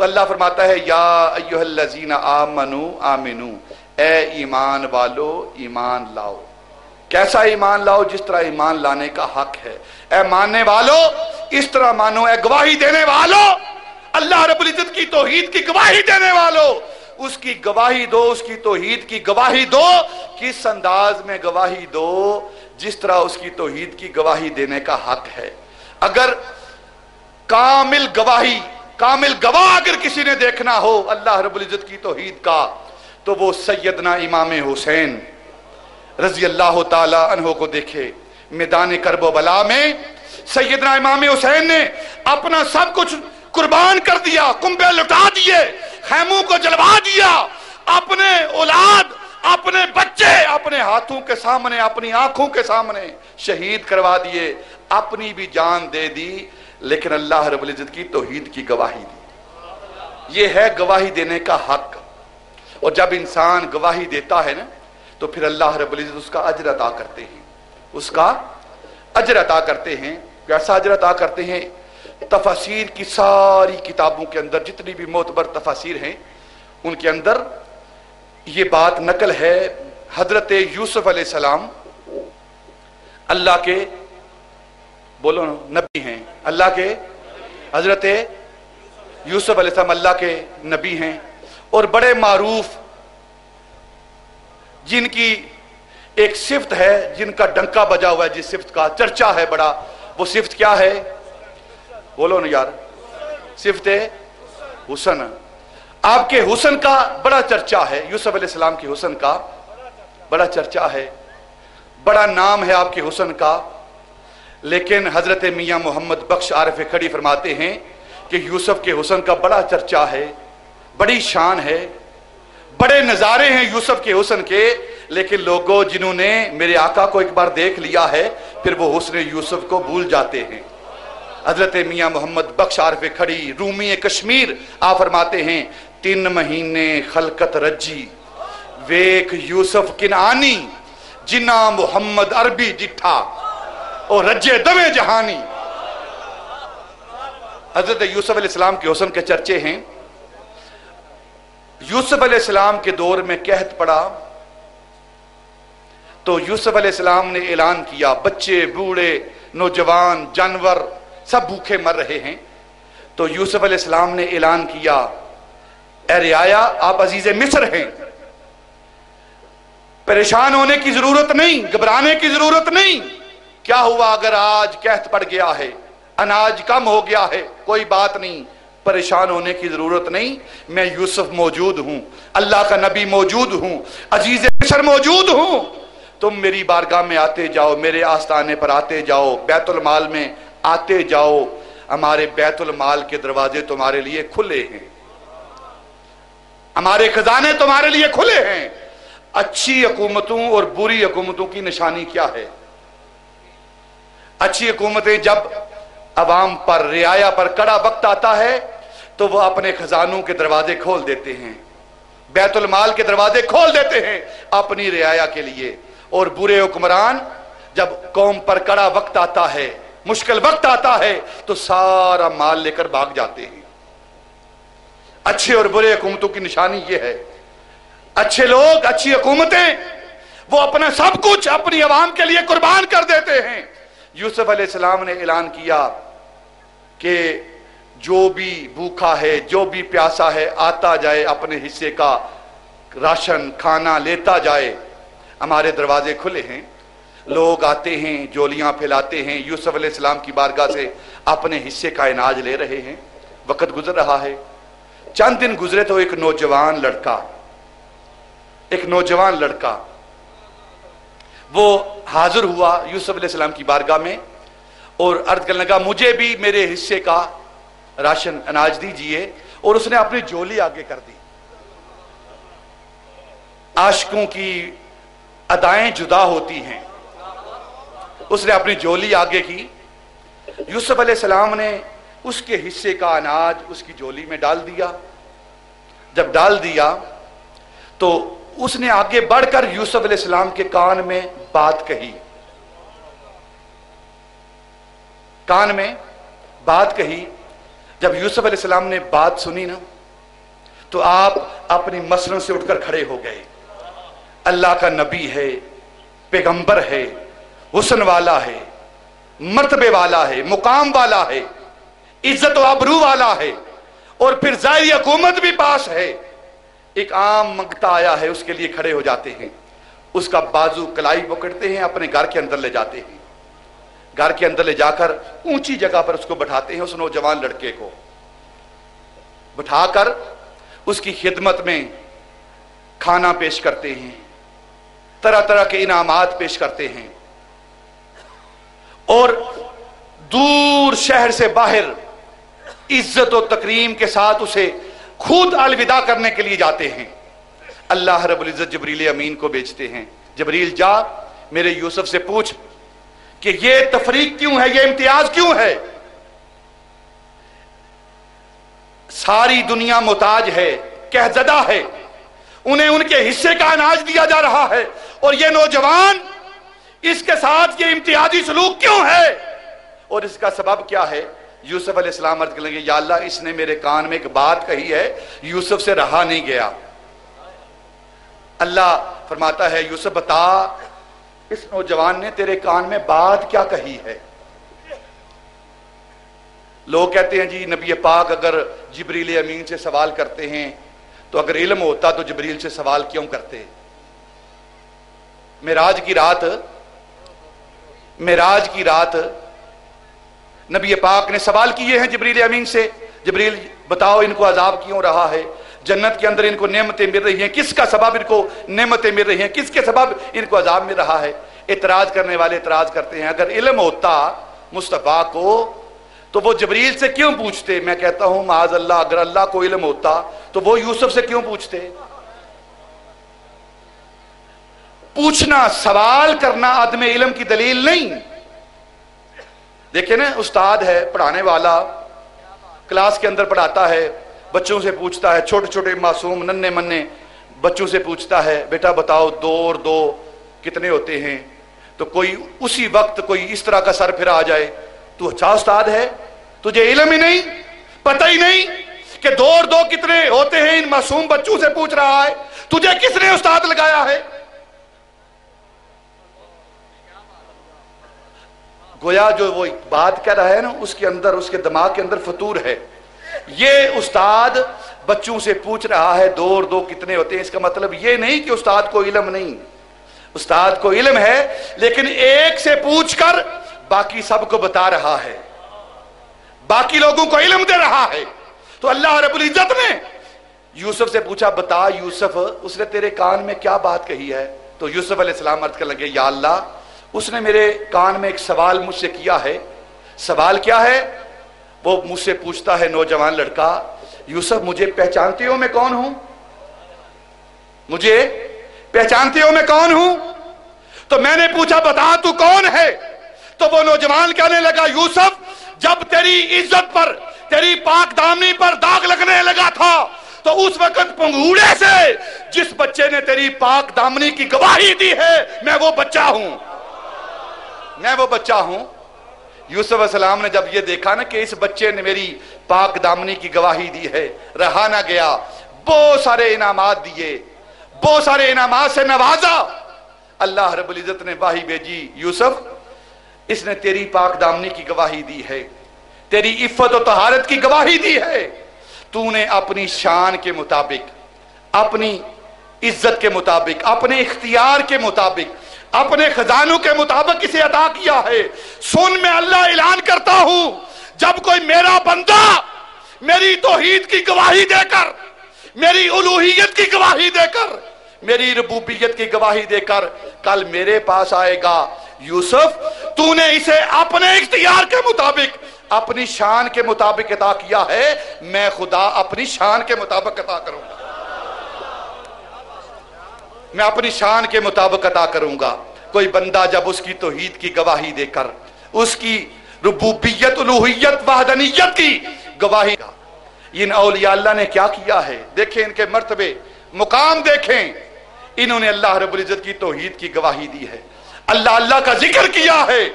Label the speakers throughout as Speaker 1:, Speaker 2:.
Speaker 1: तो अल्लाह फरमाता है या अय्युहल्लज़ीना आमनू आमिनू, ए ईमान वालो ईमान लाओ। कैसा ईमान लाओ? जिस तरह ईमान लाने का हक है। ए मानने वालो इस तरह मानो। ए गवाही देने वालों, अल्लाह रब्बुल इज्जत की तौहीद की गवाही देने वालों, उसकी गवाही दो, उसकी तौहीद की गवाही दो। किस अंदाज में गवाही दो? जिस तरह उसकी तौहीद की गवाही देने का हक है। अगर कामिल गवाही, कामिल गवाह अगर किसी ने देखना हो अल्लाह रब्बुल इज्जत की तौहीद का, तो वो सैयदना इमाम हुसैन रजी अल्लाह ताला अन्हो को देखे। मैदान करबला में सैयदना इमाम हुसैन ने अपना सब कुछ कुर्बान कर दिया, कुंबे लुटा दिए, खैमों को जलवा दिया, अपने औलाद, अपने बच्चे अपने हाथों के सामने, अपनी आंखों के सामने शहीद करवा दिए, अपनी भी जान दे दी, लेकिन अल्लाह रब्बुल इज्जत की तौहीद की गवाही दी। ये है गवाही देने का हक। और जब इंसान गवाही देता है ना, तो फिर अल्लाह रब्बुल इज्जत उसका अजर अता करते हैं, उसका अजर अता करते हैं। कैसा अजर अता करते हैं? तफसीर की सारी किताबों के अंदर जितनी भी मोतबर तफसीर हैं, उनके अंदर ये बात नकल है। हजरत यूसुफ अलैहिस्सलाम अल्लाह के, बोलो नबी हैं, अल्लाह के, हजरत यूसुफ अलैहिस्सलाम अल्लाह के नबी हैं और बड़े मारूफ, जिनकी एक सिफ्त है, जिनका डंका बजा हुआ है, जिस सिफ्त का चर्चा है बड़ा, वो सिफ्त क्या है? बोलो ना यार, सिफ्त हुसन। आपके हुसन का बड़ा चर्चा है, यूसुफ अलैहिस्सलाम के हुसन का बड़ा चर्चा है, बड़ा नाम है आपके हुसन का। लेकिन हजरत मियां मोहम्मद बख्श आरिफ खड़ी फरमाते हैं कि यूसुफ के हुसन का बड़ा चर्चा है, बड़ी शान है, बड़े नजारे हैं यूसुफ के हुसन के। लेकिन लोगों जिन्होंने मेरे आका को एक बार देख लिया है, फिर वो हुस्न यूसुफ को भूल जाते हैं। हजरत मियां मोहम्मद बख्श आरिफ खड़ी रूमी कश्मीर आप फरमाते हैं, 3 महीने खलकत रजी वेख यूसुफ किनानी, जिन्ना मोहम्मद अरबी जिठा और रजे दमे जहानी। हजरत यूसुफ अलैहिस्सलाम के हुस्न के चर्चे हैं। यूसुफ अलैहिस्सलाम के दौर में कहत पड़ा तो यूसुफ अलैहिस्सलाम ने ऐलान किया, बच्चे बूढ़े नौजवान जानवर सब भूखे मर रहे हैं। तो यूसुफ अलैहिस्सलाम ने ऐलान किया, ए रियाया आप अजीज़े मिस्र हैं, परेशान होने की जरूरत नहीं, घबराने की जरूरत नहीं। क्या हुआ अगर आज कहत पड़ गया है, अनाज कम हो गया है, कोई बात नहीं, परेशान होने की जरूरत नहीं। मैं यूसुफ मौजूद हूं, अल्लाह का नबी मौजूद हूं, अजीज मिस्र मौजूद हूं। तुम मेरी बारगाह में आते जाओ, मेरे आस्थाने पर आते जाओ, बैतुल माल में आते जाओ, हमारे बैतुल माल के दरवाजे तुम्हारे लिए खुले हैं, हमारे खजाने तुम्हारे लिए खुले हैं। अच्छी हुकूमतों और बुरी हुकूमतों की निशानी क्या है? अच्छी हुकूमतें जब अवाम पर, रियाया पर कड़ा वक्त आता है तो वह अपने खजानों के दरवाजे खोल देते हैं, बैतुल माल के दरवाजे खोल देते हैं अपनी रियाया के लिए। और बुरे हुक्मरान जब कौम पर कड़ा वक्त आता है, मुश्किल वक्त आता है, तो सारा माल लेकर भाग जाते हैं। अच्छे और बुरे हुकूमतों की निशानी यह है। अच्छे लोग, अच्छी हुकूमतें, वो अपना सब कुछ अपनी अवाम के लिए कुर्बान कर देते हैं। यूसुफ अलैहिस्सलाम ने ऐलान किया कि जो भी भूखा है, जो भी प्यासा है, आता जाए, अपने हिस्से का राशन खाना लेता जाए, हमारे दरवाजे खुले हैं। लोग आते हैं, जोलियां फैलाते हैं, यूसुफ अलैहिस्सलाम की बारगाह से अपने हिस्से का इनाज ले रहे हैं। वक्त गुजर रहा है, चंद दिन गुजरे तो एक नौजवान लड़का वो हाजिर हुआ यूसुफ अलैहिस्सलाम की बारगाह में और अर्ज करने लगा, मुझे भी मेरे हिस्से का राशन अनाज दीजिए। और उसने अपनी झोली आगे कर दी। आशिकों की अदाएं जुदा होती हैं, उसने अपनी झोली आगे की। यूसुफ अलैहिस्सलाम ने उसके हिस्से का अनाज उसकी झोली में डाल दिया। जब डाल दिया तो उसने आगे बढ़कर यूसुफ अलैहिस्सलाम के कान में बात कही, कान में बात कही। जब यूसुफ अलैहिस्सलाम ने बात सुनी ना, तो आप अपनी मसलन से उठकर खड़े हो गए। अल्लाह का नबी है, पैगंबर है, हुस्न वाला है, मर्तबे वाला है, मुकाम वाला है, इज्जत व आबरू वाला है, और फिर ज़ाहिरी हुकूमत भी पास है। एक आम मंगता आया है, उसके लिए खड़े हो जाते हैं, उसका बाजू कलाई पकड़ते हैं, अपने घर के अंदर ले जाते हैं। घर के अंदर ले जाकर ऊंची जगह पर उसको बैठाते हैं। उस नौजवान लड़के को बैठाकर उसकी खिदमत में खाना पेश करते हैं, तरह तरह के इनामात पेश करते हैं, और दूर शहर से बाहर इज्जत और तकरीम के साथ उसे खुद अलविदा करने के लिए जाते हैं। अल्लाह रब्बुल इज्जत जिब्रील अमीन को भेजते हैं, जिब्रील जा मेरे यूसुफ से पूछ कि ये तफरीक क्यों है, ये इम्तियाज क्यों है। सारी दुनिया मुताज है, कहजदा है, उन्हें उनके हिस्से का अनाज दिया जा रहा है, और ये नौजवान इसके साथ ये इम्तियाजी सलूक क्यों है, और इसका सबब क्या है। यूसुफ अलैहिस्सलाम अर्ज करेंगे, या अल्लाह इसने मेरे कान में एक बात कही है, यूसुफ से रहा नहीं गया। अल्लाह फरमाता है, यूसुफ बता इस नौजवान ने तेरे कान में बात क्या कही है। लोग कहते हैं जी नबी पाक अगर जिब्रील अमीन से सवाल करते हैं तो अगर इल्म होता तो जिब्रील से सवाल क्यों करते। मेराज की रात नबी पाक ने सवाल किए हैं जिब्रील अमीन से, जिब्रील बताओ इनको अजाब क्यों रहा है, जन्नत के अंदर इनको नेमतें मिल रही हैं, किसका सबब इनको नेमतें मिल रही हैं, किसके सबब इनको अजाब मिल रहा है। इतराज करने वाले इतराज करते हैं, अगर इल्म होता मुस्तफा को तो वो जिब्रील से क्यों पूछते। मैं कहता हूं माज अल्लाह, अगर अल्लाह को इल्म होता तो वो यूसुफ से क्यों पूछते। पूछना, सवाल करना आदम इल्म की दलील नहीं। देखिए ना, उस्ताद है, पढ़ाने वाला क्लास के अंदर पढ़ाता है, बच्चों से पूछता है, छोटे छोटे मासूम नन्हे मन्ने बच्चों से पूछता है, बेटा बताओ 2 और 2 कितने होते हैं। तो कोई उसी वक्त कोई इस तरह का सर फिरा आ जाए, तू अच्छा उस्ताद है, तुझे इल्म ही नहीं, पता ही नहीं कि 2 और 2 कितने होते हैं। इन मासूम बच्चों से पूछ रहा है, तुझे किसने उस्ताद लगाया है। गोया जो वो बात कह रहा है ना, उसके अंदर, उसके दिमाग के अंदर फतूर है। ये उस्ताद बच्चों से पूछ रहा है 2 और 2 कितने होते हैं, इसका मतलब ये नहीं कि उस्ताद को इल्म नहीं, उस्ताद को इल्म है, लेकिन एक से पूछकर बाकी सबको बता रहा है, बाकी लोगों को इल्म दे रहा है। तो अल्लाह रब्बुल इज्जत ने यूसुफ से पूछा, बता यूसुफ उसने तेरे कान में क्या बात कही है। तो यूसुफ अलैहिस्सलाम अर्ज करने लगे, या अल्लाह उसने मेरे कान में एक सवाल मुझसे किया है। सवाल क्या है। वो मुझसे पूछता है नौजवान लड़का, यूसुफ मुझे पहचानते हो मैं कौन हूं, मुझे पहचानते हो मैं कौन हूं। तो मैंने पूछा बता तू कौन है। तो वो नौजवान कहने लगा, यूसुफ जब तेरी इज्जत पर, तेरी पाक दामनी पर दाग लगने लगा था तो उस वक्त पंगूड़े से जिस बच्चे ने तेरी पाक दामनी की गवाही दी है, मैं वो बच्चा हूं, मैं वो बच्चा हूं। यूसुफ अलैहिस्सलाम ने जब ये देखा ना कि इस बच्चे ने मेरी पाक दामनी की गवाही दी है, रहा ना गया, बहुत सारे इनामात दिए, बहुत सारे इनामात से नवाजा। अल्लाह रब्बुल इज्जत ने वाही भेजी, यूसुफ इसने तेरी पाक दामनी की गवाही दी है, तेरी इफ्फत और तहारत की गवाही दी है। तूने अपनी शान के मुताबिक, अपनी इज्जत के मुताबिक, अपने इख्तियार के मुताबिक, अपने खजानों के मुताबिक इसे अता किया है। सुन, मैं अल्लाह ऐलान करता हूं, जब कोई मेरा बंदा मेरी तौहीद की गवाही देकर, मेरी उलूहियत की गवाही देकर, मेरी रबूबियत की गवाही देकर कल मेरे पास आएगा, यूसुफ तूने इसे अपने इख्तियार के मुताबिक, अपनी शान के मुताबिक अता किया है, मैं खुदा अपनी शान के मुताबिक अता करूंगा, मैं अपनी शान के मुताबिक अता करूंगा। कोई बंदा जब उसकी तौहीद की गवाही देकर, उसकी रुबूबियत, उलूहियत, वहदनियत की गवाही, इन औलिया अल्लाह ने क्या किया है, देखें इनके मर्तबे, मुकाम देखें। इन्होंने अल्लाह रब्बुल इज्जत की तौहीद की गवाही दी है, अल्लाह अल्लाह का जिक्र किया है।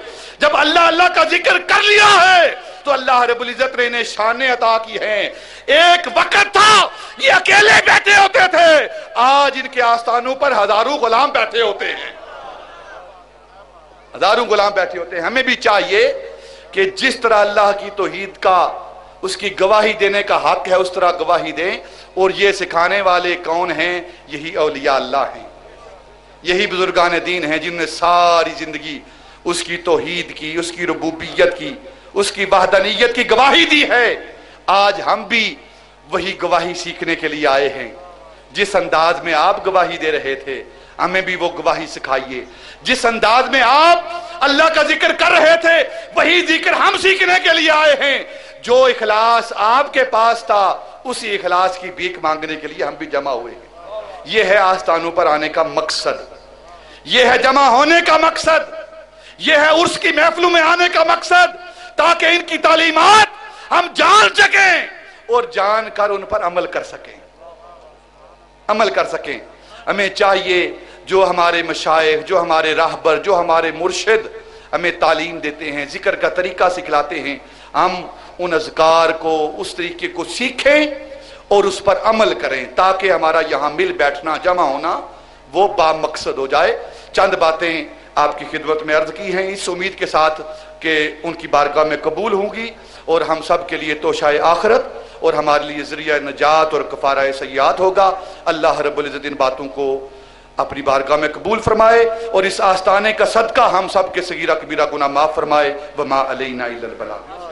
Speaker 1: जब अल्लाह अल्लाह का जिक्र कर लिया है तो अल्लाह रब्बुल इज्जत ने इन्हें शानें अता की हैं। एक वक्त था یہ اکیلے بیٹھے ہوتے تھے، آج ان کے آستانوں پر ہزاروں غلام بیٹھے ہوتے ہیں، ہزاروں غلام بیٹھے ہوتے ہیں۔ ہمیں بھی چاہیے کہ جس طرح اللہ کی توحید کا اس کی گواہی دینے کا حق ہے اس طرح گواہی دیں، اور یہ سکھانے والے کون ہیں؟ یہی اولیاء اللہ ہیں، یہی بزرگان دین ہیں جن نے ساری زندگی اس کی توحید کی، اس کی ربوبیت کی، اس کی وحدانیت کی گواہی دی ہے۔ آج ہم بھی وہی گواہی سیکھنے کے لیے آئے ہیں۔ جس انداز میں آپ گواہی دے رہے تھے ہمیں بھی وہ گواہی سکھائیے، جس انداز میں آپ اللہ کا ذکر کر رہے تھے وہی ذکر ہم سیکھنے کے لیے آئے ہیں۔ جو اخلاص آپ کے پاس تھا اسی اخلاص کی بھیک مانگنے کے لیے ہم بھی جمع ہوئے ہیں۔ یہ ہے آستانوں پر آنے کا مقصد، یہ ہے جمع ہونے کا مقصد، یہ ہے عرس کی محفلوں میں آنے کا مقصد، تاکہ ان کی تعلیمات ہم جان سکیں اور جان کر ان پر عمل کر سکیں، عمل کر سکیں۔ ہمیں چاہیے جو ہمارے مشائخ، جو ہمارے راہبر، جو ہمارے مرشد ہمیں تعلیم دیتے ہیں، ذکر کا طریقہ سکھلاتے ہیں، ہم ان اذکار کو، اس طریقے کو سیکھیں اور اس پر عمل کریں، تاکہ ہمارا یہاں مل بیٹھنا، جمع ہونا وہ با مقصد ہو جائے۔ چند باتیں آپ کی خدمت میں عرض کی ہیں اس امید کے ساتھ کہ ان کی بارگاہ میں قبول ہوں گی اور ہم سب کے لیے توشہ آخرت اور ہمارے لیے ذریعہ نجات اور کفارہ سیئات ہوگا۔ اللہ رب العزت ان باتوں کو اپنی بارگاہ میں قبول فرمائے اور اس آستانے کا صدقہ ہم سب کے صغیرہ کبیرہ گناہ معاف فرمائے۔ وما علینا الا البلاغ۔